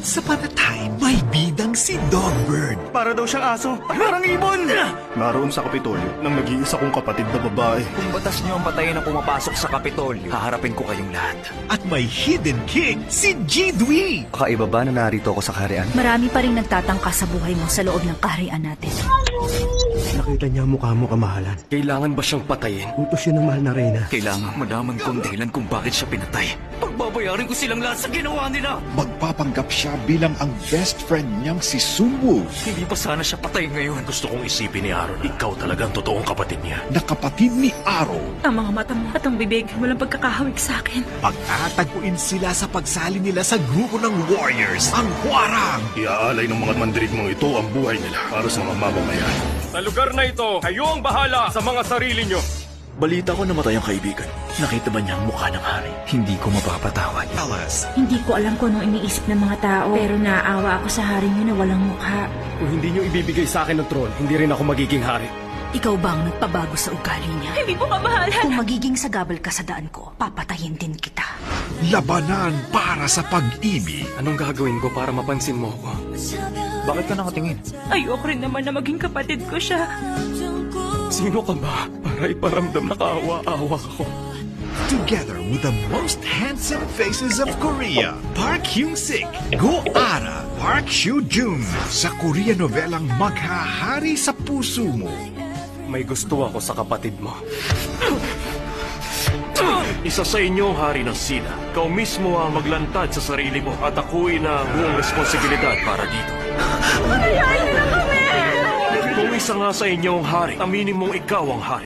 Sa panatay, may bidang si Dogbird. Para daw siyang aso. Parang ibon! Naroon sa Kapitolyo ng nag-iisa kong kapatid na babae. Kung batas niyo ang patayin ang pumapasok sa Kapitolyo, haharapin ko kayong lahat. At may hidden king si Jidwi. Kakaiba ba na narito ako sa kaharian? Marami pa rin nagtatangka sa buhay mo sa loob ng kaharian natin. Nakita niya mukha mo kamahalan. Kailangan ba siyang patayin? Utos siya ng mahal na reyna. Kailangan malaman ko ang dahilan kung bakit siya pinatay. Pagbabayarin ko silang lahat sa ginawa nila! Magpapanggap siya bilang ang best friend niyang si Sumwu Hindi pa sana siya patay ngayon. Gusto kong isipin ni Aaron, ikaw talagang totoong kapatid niya. na kapatid ni Aro. Ang mga mata mo at ang bibig, walang pagkakahawig sa akin. Pagtatagpuin sila sa pagsali nila sa grupo ng warriors, ang Huarang. Iaalay ng mga mandirigmong ito ang buhay nila para sa mga mamamayan. Sa lugar na ito, kayo ang bahala sa mga sarili nyo. Balita ko namatay ang kaibigan. Nakita ba niya ang mukha ng hari? Hindi ko mapapatawad. Alas, Hindi ko alam kung anong iniisip ng mga tao, pero naaawa ako sa hari niyo na walang mukha. Kung hindi niyo ibibigay sa akin ng tron, hindi rin ako magiging hari. Ikaw ba ang nagpabago sa ugali niya? Hindi mo kamahalan! Kung magiging sagabal ka sa daan ko, papatayin din kita. labanan para sa pag-ibig. Anong gagawin ko para mapansin mo ako? Bakit ka nakatingin? Ayoko rin naman na maging kapatid ko siya. Sino ka ba para iparamdam na kaawa-awa ako? Together with the most handsome faces of Korea, Park Hyung-sik, Go Ara, Park Seo-joon, sa Korea novelang Maghahari sa Puso Mo. May gusto ako sa kapatid mo. Isa sa inyo ang hari ng Sina. Ikaw mismo ang maglantad sa sarili mo at ako'y na buong responsibilidad para dito. Kung isa nga sa inyo ang hari, aminin mong ikaw ang hari.